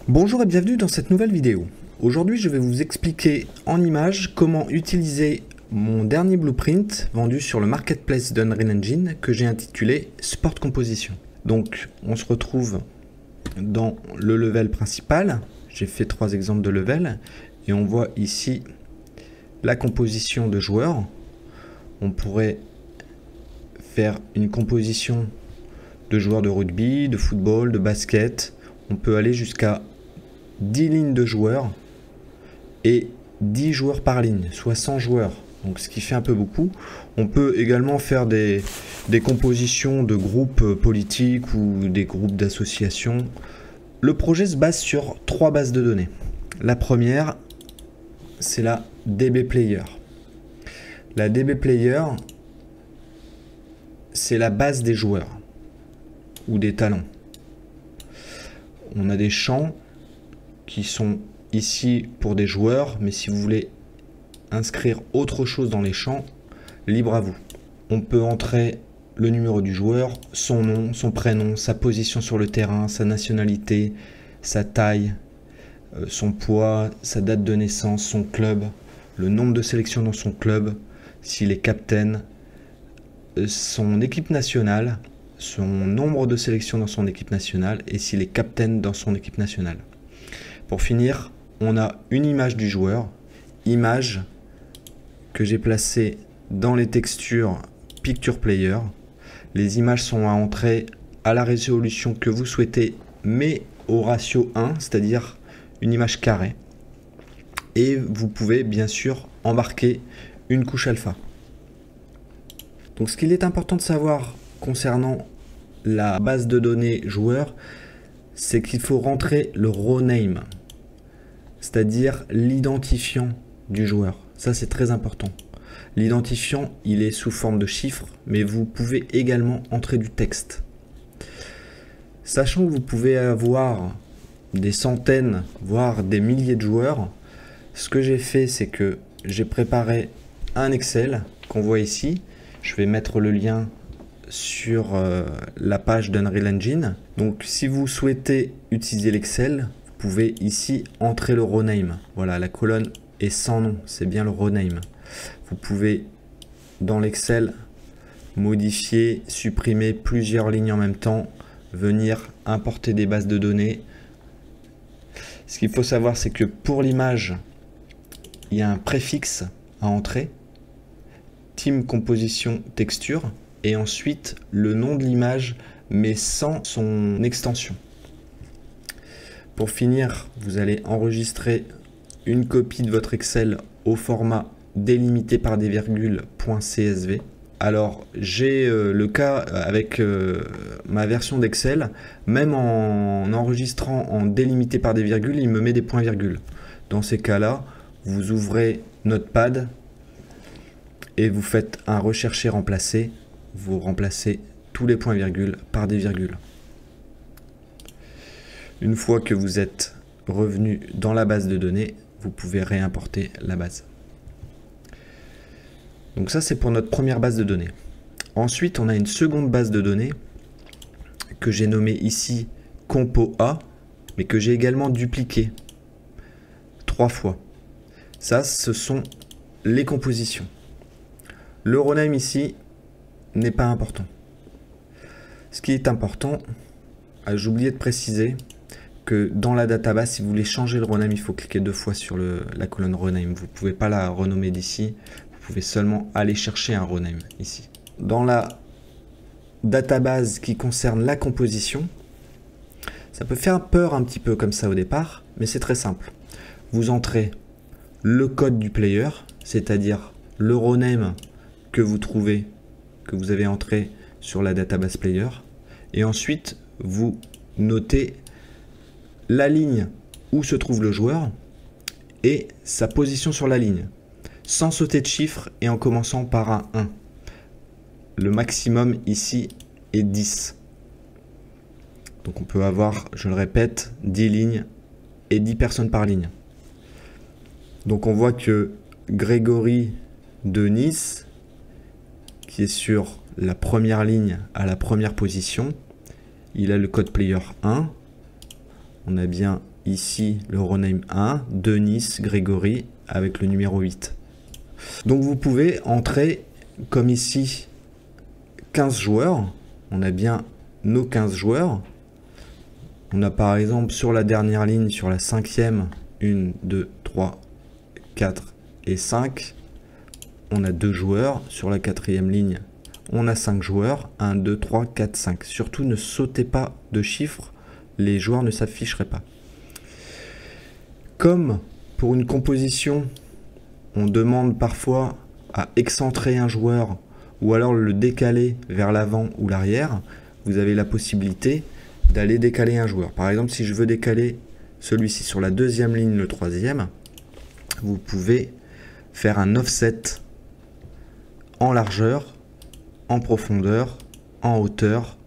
Bonjour et bienvenue dans cette nouvelle vidéo. Aujourd'hui je vais vous expliquer en images comment utiliser mon dernier blueprint vendu sur le marketplace d'Unreal Engine que j'ai intitulé Sport Composition. Donc on se retrouve dans le level principal, j'ai fait 3 exemples de level et on voit ici la composition de joueurs. On pourrait faire une composition de joueurs de rugby, de football, de basket. On peut aller jusqu'à 10 lignes de joueurs et 10 joueurs par ligne, soit 100 joueurs. Donc ce qui fait un peu beaucoup. On peut également faire des compositions de groupes politiques ou des groupes d'associations. Le projet se base sur 3 bases de données. La première, c'est la DB Player. La DB Player, c'est la base des joueurs ou des talents. On a des champs qui sont ici pour des joueurs, mais si vous voulez inscrire autre chose dans les champs, libre à vous. On peut entrer le numéro du joueur, son nom, son prénom, sa position sur le terrain, sa nationalité, sa taille, son poids, sa date de naissance, son club, le nombre de sélections dans son club, s'il est captain, son équipe nationale, son nombre de sélections dans son équipe nationale et s'il est captain dans son équipe nationale. Pour finir, on a une image du joueur, image que j'ai placée dans les textures Picture Player. Les images sont à entrer à la résolution que vous souhaitez, mais au ratio 1, c'est-à-dire une image carrée. Et vous pouvez bien sûr embarquer une couche alpha. Donc ce qu'il est important de savoir concernant la base de données joueur, c'est qu'il faut rentrer le raw name, c'est-à-dire l'identifiant du joueur. Ça c'est très important. L'identifiant, il est sous forme de chiffres, mais vous pouvez également entrer du texte. Sachant que vous pouvez avoir des centaines, voire des milliers de joueurs, ce que j'ai fait, c'est que j'ai préparé un Excel qu'on voit ici. Je vais mettre le lien sur la page d'Unreal Engine. Donc si vous souhaitez utiliser l'Excel, vous pouvez ici entrer le raw name. Voilà, la colonne est sans nom, c'est bien le raw name. Vous pouvez dans l'Excel modifier, supprimer plusieurs lignes en même temps, venir importer des bases de données. Ce qu'il faut savoir, c'est que pour l'image, il y a un préfixe à entrer, Team Composition Texture, et ensuite le nom de l'image mais sans son extension. Pour finir, vous allez enregistrer une copie de votre Excel au format délimité par des virgules .csv. Alors j'ai le cas avec ma version d'Excel, même en enregistrant en délimité par des virgules, il me met des points-virgules. Dans ces cas-là, vous ouvrez Notepad et vous faites un rechercher-remplacer. Vous remplacez tous les points-virgules par des virgules. Une fois que vous êtes revenu dans la base de données, vous pouvez réimporter la base. Donc ça, c'est pour notre première base de données. Ensuite, on a une seconde base de données que j'ai nommée ici Compo A, mais que j'ai également dupliquée 3 fois. Ça, ce sont les compositions. Le raw name ici n'est pas important. Ce qui est important, j'ai oublié de préciser que dans la database, si vous voulez changer le raw name, il faut cliquer 2 fois sur la colonne raw name. Vous ne pouvez pas la renommer d'ici. Vous pouvez seulement aller chercher un raw name ici. Dans la database qui concerne la composition, ça peut faire peur un petit peu comme ça au départ, mais c'est très simple. Vous entrez le code du player, c'est-à-dire le raw name que vous trouvez, que vous avez entré sur la database player, et ensuite vous notez la ligne où se trouve le joueur et sa position sur la ligne, sans sauter de chiffre et en commençant par un 1. Le maximum ici est 10. Donc on peut avoir, je le répète, 10 lignes et 10 personnes par ligne. Donc on voit que Grégory de Nice, qui est sur la première ligne à la première position, il a le code player 1. On a bien ici le rename 1, Denis, Grégory, avec le numéro 8. Donc vous pouvez entrer, comme ici, 15 joueurs. On a bien nos 15 joueurs. On a par exemple sur la dernière ligne, sur la 5e, 1, 2, 3, 4 et 5. On a 2 joueurs. Sur la 4e ligne, on a 5 joueurs. 1, 2, 3, 4, 5. Surtout ne sautez pas de chiffres, les joueurs ne s'afficheraient pas. Comme pour une composition, on demande parfois à excentrer un joueur ou alors le décaler vers l'avant ou l'arrière, vous avez la possibilité d'aller décaler un joueur. Par exemple, si je veux décaler celui-ci sur la 2e ligne, le 3e, vous pouvez faire un offset en largeur, en profondeur, en hauteur,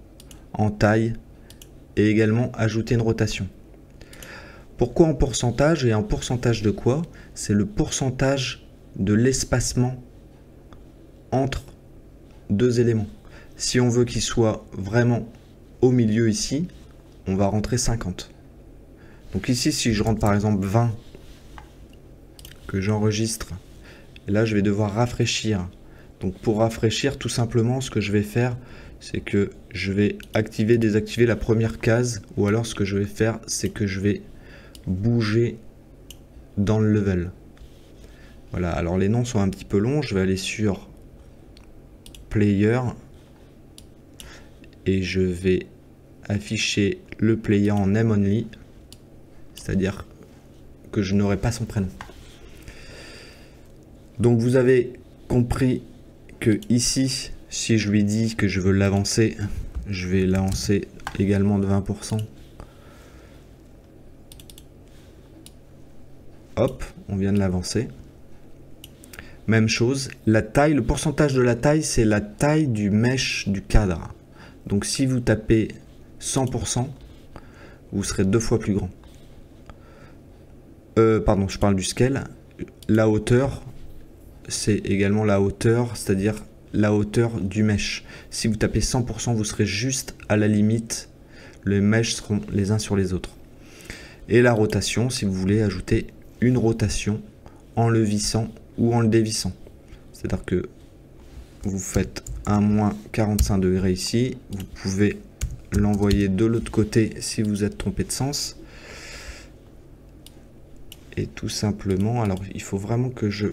en taille et également ajouter une rotation. Pourquoi en pourcentage et en pourcentage de quoi? C'est le pourcentage de l'espacement entre deux éléments. Si on veut qu'il soit vraiment au milieu ici, on va rentrer 50. Donc ici, si je rentre par exemple 20, que j'enregistre, là je vais devoir rafraîchir. Donc pour rafraîchir, tout simplement, ce que je vais faire, c'est que je vais activer, désactiver la première case, ou alors ce que je vais faire, c'est que je vais bouger dans le level. Voilà, alors les noms sont un petit peu longs, je vais aller sur Player et je vais afficher le player en name only, c'est-à-dire que je n'aurai pas son prénom. Donc vous avez compris que ici, si je lui dis que je veux l'avancer, je vais l'avancer également de 20%. Hop, on vient de l'avancer. Même chose, la taille, le pourcentage de la taille, c'est la taille du mesh du cadre. Donc si vous tapez 100%, vous serez 2 fois plus grand. Pardon, je parle du scale. La hauteur, c'est également la hauteur, c'est-à-dire la hauteur du mesh. Si vous tapez 100%, vous serez juste à la limite. Les meshs seront les uns sur les autres. Et la rotation, si vous voulez ajouter une rotation en le vissant ou en le dévissant. C'est-à-dire que vous faites un moins 45 degrés ici. Vous pouvez l'envoyer de l'autre côté si vous êtes trompé de sens. Et tout simplement, alors il faut vraiment que je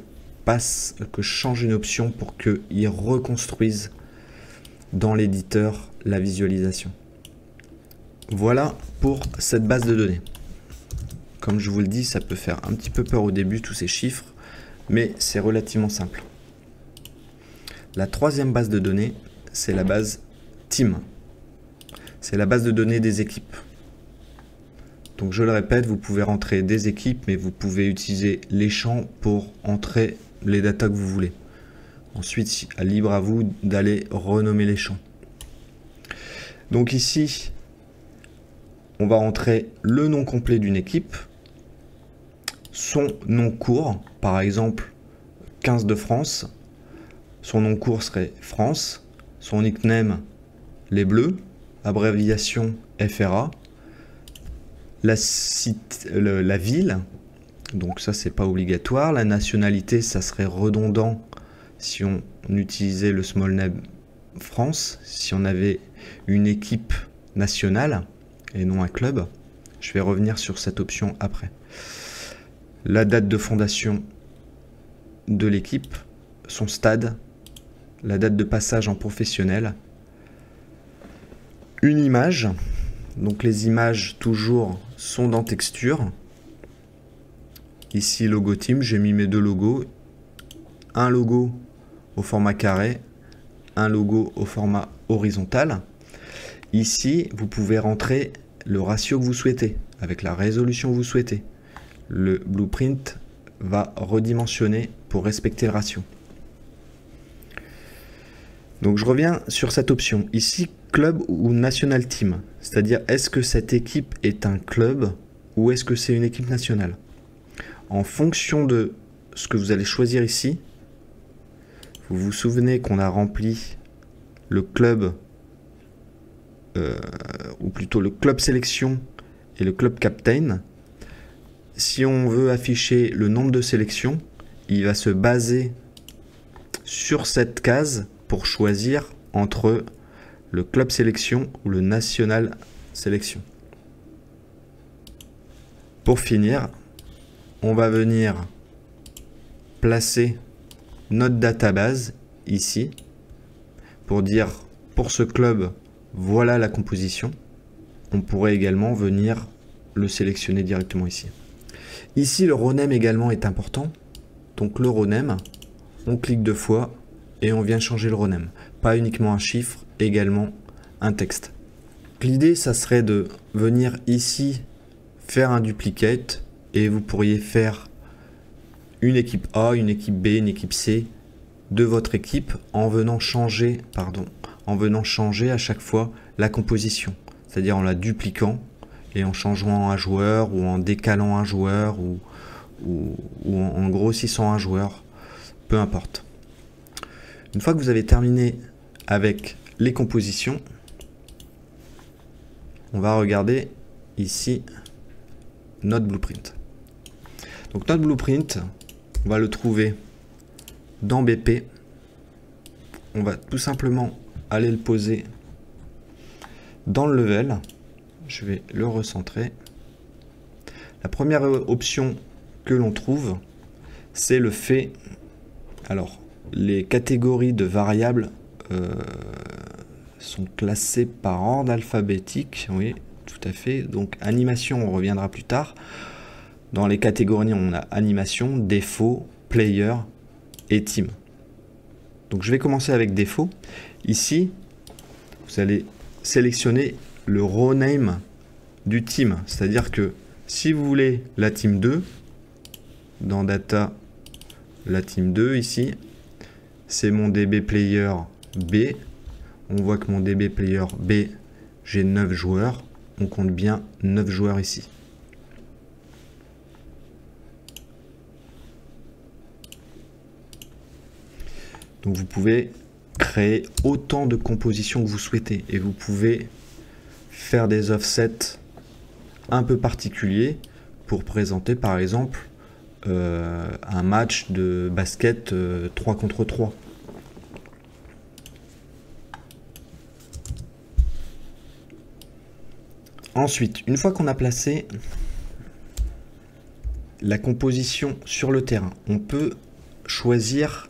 change une option pour qu'il reconstruise dans l'éditeur la visualisation. Voilà pour cette base de données. Comme je vous le dis, ça peut faire un petit peu peur au début, tous ces chiffres, mais c'est relativement simple. La troisième base de données, c'est la base Team. C'est la base de données des équipes. Donc je le répète, vous pouvez rentrer des équipes, mais vous pouvez utiliser les champs pour entrer les datas que vous voulez. Ensuite, libre à vous d'aller renommer les champs. Donc ici, on va rentrer le nom complet d'une équipe, son nom court, par exemple 15 de France, son nom court serait France, son nickname les Bleus, abréviation FRA, la ville, donc ça c'est pas obligatoire, la nationalité ça serait redondant si on utilisait le small name France, si on avait une équipe nationale et non un club. Je vais revenir sur cette option après. La date de fondation de l'équipe, son stade, la date de passage en professionnel, une image, donc les images toujours sont dans texture. Ici logo team, j'ai mis mes deux logos, un logo au format carré, un logo au format horizontal. Ici, vous pouvez rentrer le ratio que vous souhaitez, avec la résolution que vous souhaitez. Le blueprint va redimensionner pour respecter le ratio. Donc je reviens sur cette option. Ici, club ou national team. C'est-à-dire, est-ce que cette équipe est un club ou est-ce que c'est une équipe nationale? En fonction de ce que vous allez choisir ici, vous vous souvenez qu'on a rempli le club, ou plutôt le club sélection et le club captain. si on veut afficher le nombre de sélections, il va se baser sur cette case pour choisir entre le club sélection ou le national sélection. Pour finir, on va venir placer notre database ici pour dire pour ce club, voilà la composition. On pourrait également venir le sélectionner directement ici. Ici, le row name également est important. Donc le row name, on clique 2 fois et on vient changer le row name. Pas uniquement un chiffre, également un texte. L'idée, ça serait de venir ici faire un duplicate et vous pourriez faire une équipe A, une équipe B, une équipe C de votre équipe en venant changer, à chaque fois la composition. C'est-à-dire en la dupliquant et en changeant un joueur ou en décalant un joueur ou en grossissant un joueur, peu importe. Une fois que vous avez terminé avec les compositions, on va regarder ici notre blueprint. Donc notre blueprint, on va le trouver dans BP. On va tout simplement aller le poser dans le level. Je vais le recentrer. La première option que l'on trouve, c'est le fait. Alors, les catégories de variables sont classées par ordre alphabétique. Oui, tout à fait. Donc, animation, on reviendra plus tard. Dans les catégories, on a animation, défaut, player et team. Donc, je vais commencer avec défaut. Ici, vous allez sélectionner le row name du team. C'est-à-dire que si vous voulez la team 2, dans data, la team 2 ici, c'est mon DB player B. On voit que mon DB player B, j'ai 9 joueurs. On compte bien 9 joueurs ici. Donc vous pouvez créer autant de compositions que vous souhaitez et vous pouvez faire des offsets un peu particuliers pour présenter par exemple un match de basket 3 contre 3. Ensuite, une fois qu'on a placé la composition sur le terrain, on peut choisir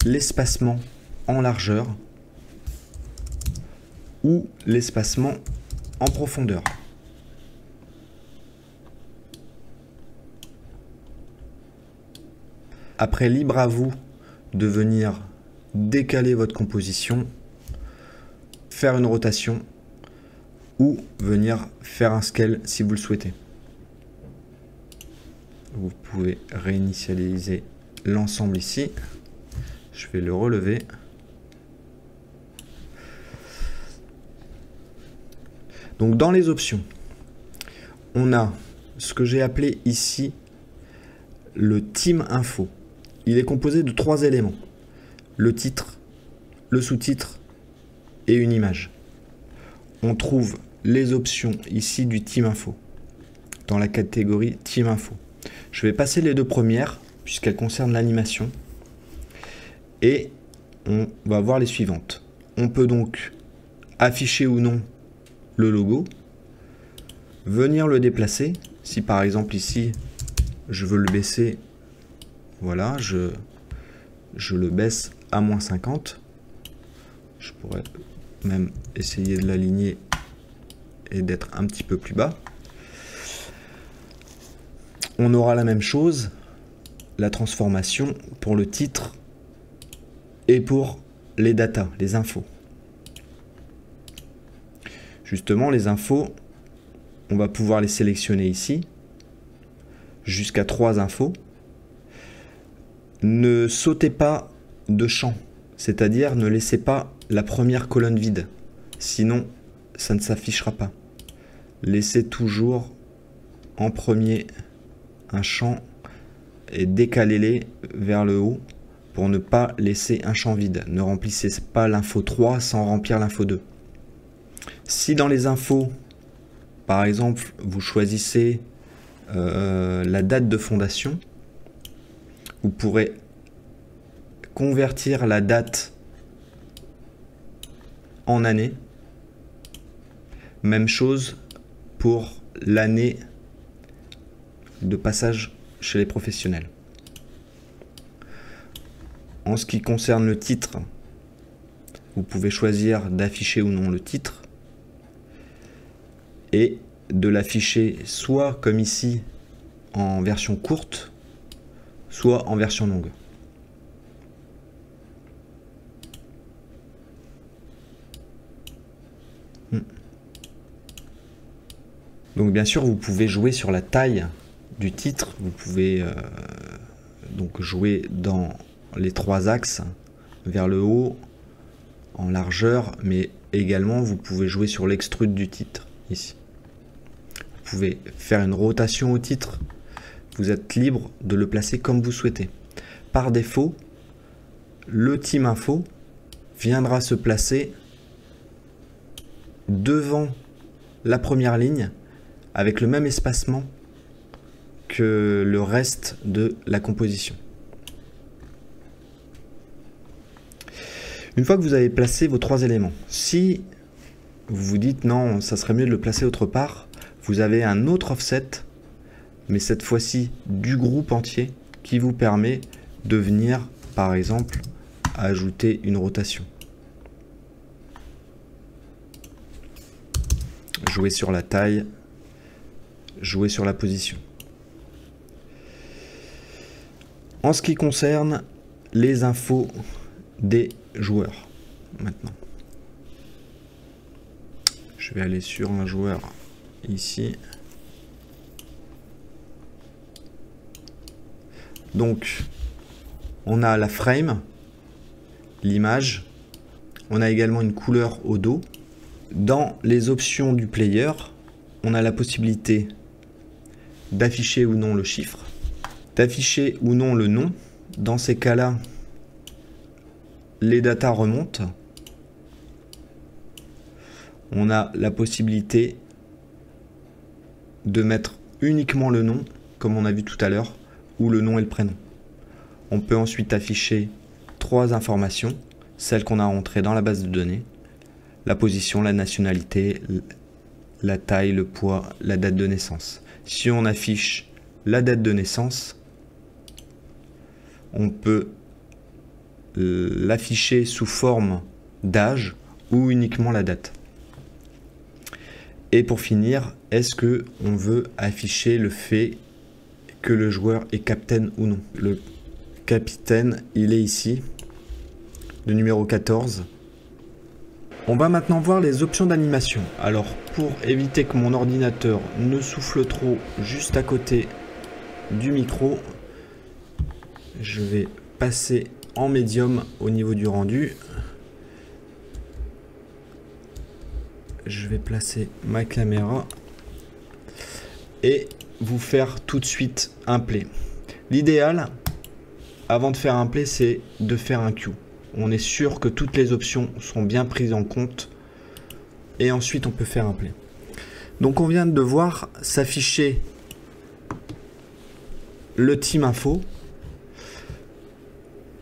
l'espacement en largeur ou l'espacement en profondeur. Après, libre à vous de venir décaler votre composition, faire une rotation ou venir faire un scale si vous le souhaitez. Vous pouvez réinitialiser l'ensemble ici. Je vais le relever. Donc dans les options, on a ce que j'ai appelé ici le team info. Il est composé de 3 éléments. Le titre, le sous-titre et une image. On trouve les options ici du team info dans la catégorie team info. Je vais passer les 2 premières puisqu'elles concernent l'animation. Et on va voir les suivantes. On peut donc afficher ou non le logo, venir le déplacer. Si par exemple ici, je veux le baisser, voilà, je le baisse à -50. Je pourrais même essayer de l'aligner et d'être un petit peu plus bas. On aura la même chose, la transformation pour le titre et pour les datas, les infos. Justement, les infos, on va pouvoir les sélectionner ici, jusqu'à 3 infos. Ne sautez pas de champ, c'est-à-dire ne laissez pas la première colonne vide, sinon ça ne s'affichera pas. Laissez toujours en premier un champ et décalez-les vers le haut pour ne pas laisser un champ vide. Ne remplissez pas l'info 3 sans remplir l'info 2. Si dans les infos, par exemple, vous choisissez la date de fondation. Vous pourrez convertir la date en année. Même chose pour l'année de passage chez les professionnels. En ce qui concerne le titre, vous pouvez choisir d'afficher ou non le titre et de l'afficher soit comme ici en version courte, soit en version longue. Donc bien sûr, vous pouvez jouer sur la taille du titre, vous pouvez donc jouer dans les 3 axes, vers le haut, en largeur, mais également vous pouvez jouer sur l'extrude du titre, ici. Vous pouvez faire une rotation au titre, vous êtes libre de le placer comme vous souhaitez. Par défaut, le Team Info viendra se placer devant la première ligne avec le même espacement que le reste de la composition. Une fois que vous avez placé vos 3 éléments, si vous vous dites non, ça serait mieux de le placer autre part, vous avez un autre offset, mais cette fois-ci du groupe entier, qui vous permet de venir, par exemple, ajouter une rotation. Jouer sur la taille, jouer sur la position. En ce qui concerne les infos des joueurs, maintenant. Je vais aller sur un joueur ici. Donc, on a la frame, l'image. On a également une couleur au dos. Dans les options du player, on a la possibilité d'afficher ou non le chiffre, d'afficher ou non le nom. Dans ces cas-là, les datas remontent. On a la possibilité de mettre uniquement le nom, comme on a vu tout à l'heure, ou le nom et le prénom. On peut ensuite afficher 3 informations, celles qu'on a rentrées dans la base de données, la position, la nationalité, la taille, le poids, la date de naissance. Si on affiche la date de naissance, on peut l'afficher sous forme d'âge ou uniquement la date. Et pour finir, est-ce que on veut afficher le fait que le joueur est capitaine ou non? Le capitaine, il est ici, le numéro 14. On va maintenant voir les options d'animation. Alors, pour éviter que mon ordinateur ne souffle trop juste à côté du micro, je vais passer en médium au niveau du rendu. Je vais placer ma caméra et vous faire tout de suite un play. L'idéal, avant de faire un play, c'est de faire un cue. On est sûr que toutes les options sont bien prises en compte et ensuite on peut faire un play. Donc on vient de voir s'afficher le Team Info,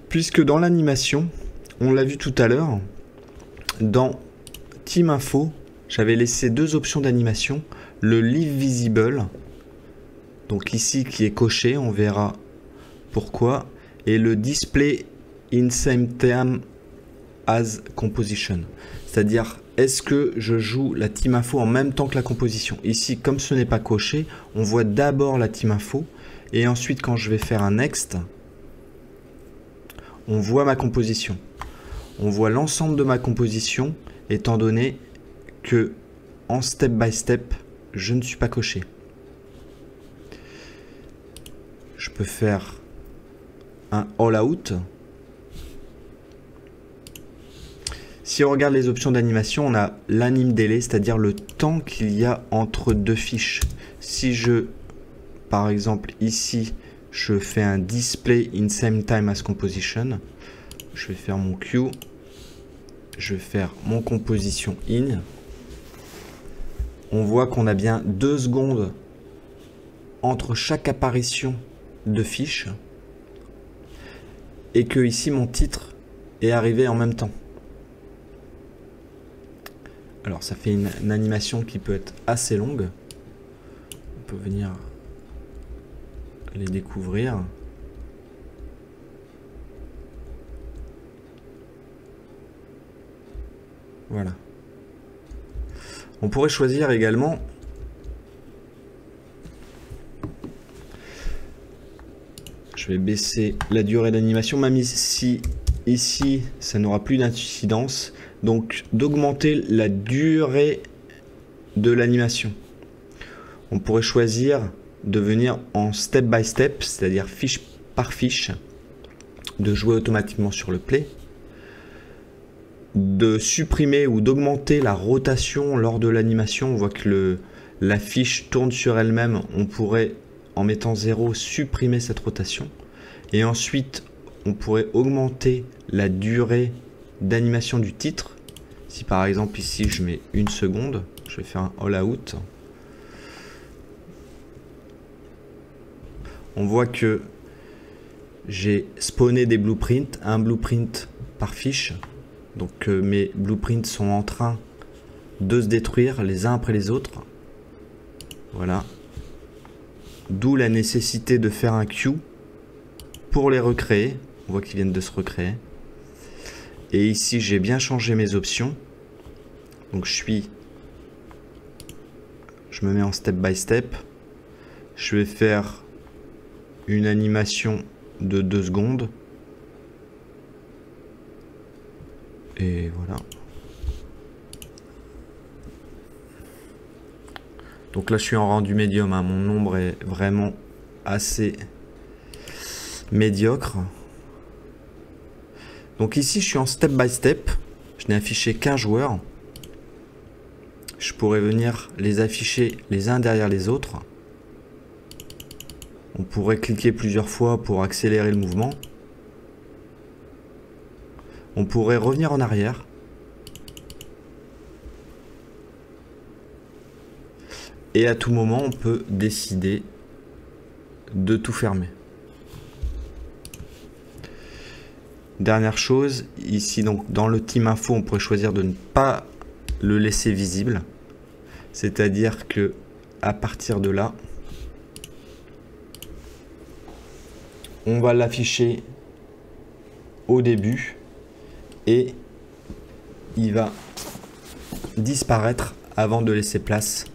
puisque dans l'animation, on l'a vu tout à l'heure, dans Team Info, j'avais laissé 2 options d'animation, le Leave Visible, donc ici qui est coché, on verra pourquoi, et le Display in Same Time as Composition, c'est-à-dire est-ce que je joue la Team Info en même temps que la composition. Ici, comme ce n'est pas coché, on voit d'abord la Team Info, et ensuite quand je vais faire un Next, on voit ma composition. On voit l'ensemble de ma composition, étant donné que en step by step, je ne suis pas coché. Je peux faire un all out. Si on regarde les options d'animation, on a l'anime délai, c'est-à-dire le temps qu'il y a entre 2 fiches. Si je, par exemple ici, je fais un display in same time as composition, je vais faire mon cue, je vais faire mon composition in. On voit qu'on a bien 2 secondes entre chaque apparition de fiche et que ici mon titre est arrivé en même temps. Alors ça fait une animation qui peut être assez longue. On peut venir les découvrir. Voilà. On pourrait choisir également je vais baisser la durée d'animation, même si ici ça n'aura plus d'incidence, donc d'augmenter la durée de l'animation. On pourrait choisir de venir en step by step, c'est-à-dire fiche par fiche, de jouer automatiquement sur le play, de supprimer ou d'augmenter la rotation lors de l'animation. On voit que la fiche tourne sur elle-même. On pourrait, en mettant 0, supprimer cette rotation. Et ensuite, on pourrait augmenter la durée d'animation du titre. Si par exemple ici je mets 1 seconde, je vais faire un all out. On voit que j'ai spawné des blueprints, un blueprint par fiche. Donc mes blueprints sont en train de se détruire les uns après les autres. Voilà. D'où la nécessité de faire un queue pour les recréer. On voit qu'ils viennent de se recréer. Et ici j'ai bien changé mes options. Donc je me mets en step by step. Je vais faire une animation de 2 secondes. Et voilà. Donc là je suis en rendu médium, hein. Mon nombre est vraiment assez médiocre. Donc ici je suis en step by step. Je n'ai affiché qu'un joueur. Je pourrais venir les afficher les uns derrière les autres. On pourrait cliquer plusieurs fois pour accélérer le mouvement. On pourrait revenir en arrière. Et à tout moment, on peut décider de tout fermer. Dernière chose, ici donc dans le team info, on pourrait choisir de ne pas le laisser visible. C'est-à-dire que à partir de là, on va l'afficher au début. Et il va disparaître avant de laisser place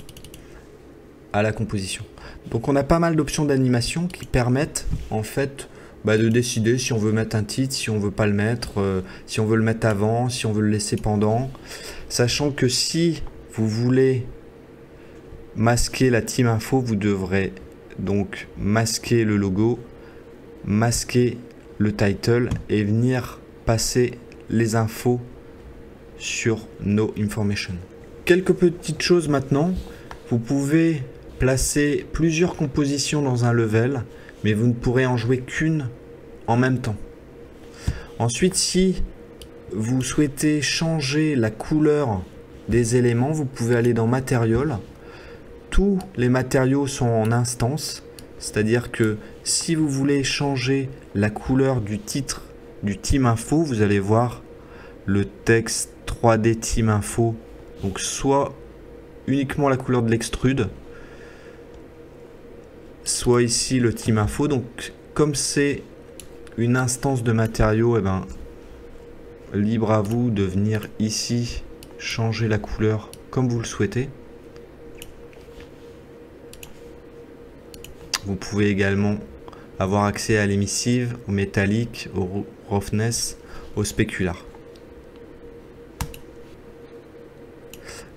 à la composition. Donc on a pas mal d'options d'animation qui permettent en fait de décider si on veut mettre un titre, si on veut pas le mettre, si on veut le mettre avant, si on veut le laisser pendant. Sachant que si vous voulez masquer la team info, vous devrez donc masquer le logo, masquer le title et venir passer les infos sur No Information. Quelques petites choses maintenant. Vous pouvez placer plusieurs compositions dans un level, mais vous ne pourrez en jouer qu'une en même temps. Ensuite, si vous souhaitez changer la couleur des éléments, vous pouvez aller dans Material. Tous les matériaux sont en instance, c'est-à-dire que si vous voulez changer la couleur du titre du team info, vous allez voir le texte 3D team info, donc soit uniquement la couleur de l'extrude, soit ici le team info. Donc comme c'est une instance de matériaux, libre à vous de venir ici changer la couleur comme vous le souhaitez. Vous pouvez également avoir accès à l'émissive, au métallique, au roughness, au spécular.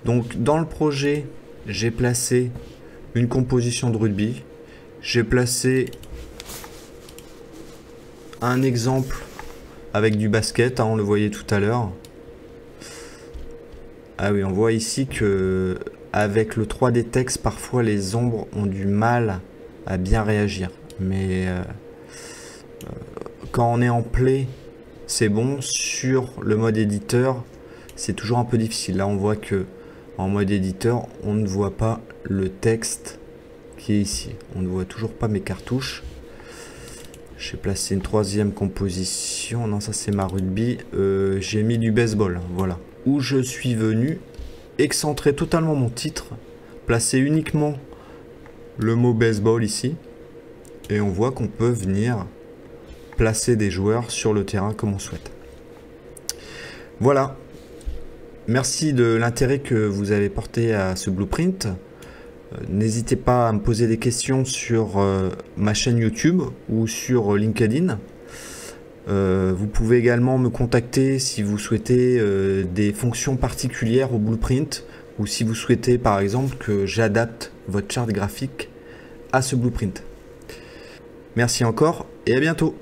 Donc dans le projet, j'ai placé une composition de rugby. J'ai placé un exemple avec du basket, hein, on le voyait tout à l'heure. Ah oui, on voit ici que avec le 3D texte, parfois les ombres ont du mal à bien réagir. Mais quand on est en play, c'est bon. Sur le mode éditeur, c'est toujours un peu difficile. Là, on voit que en mode éditeur, on ne voit pas le texte qui est ici. On ne voit toujours pas mes cartouches. J'ai placé une troisième composition. Non, ça c'est ma rugby. J'ai mis du baseball, voilà. Où je suis venu excentrer totalement mon titre, placer uniquement le mot baseball ici. Et on voit qu'on peut venir placer des joueurs sur le terrain comme on souhaite. Voilà. Merci de l'intérêt que vous avez porté à ce blueprint. N'hésitez pas à me poser des questions sur ma chaîne YouTube ou sur LinkedIn. Vous pouvez également me contacter si vous souhaitez des fonctions particulières au blueprint ou si vous souhaitez par exemple que j'adapte votre charte graphique à ce blueprint. Merci encore et à bientôt.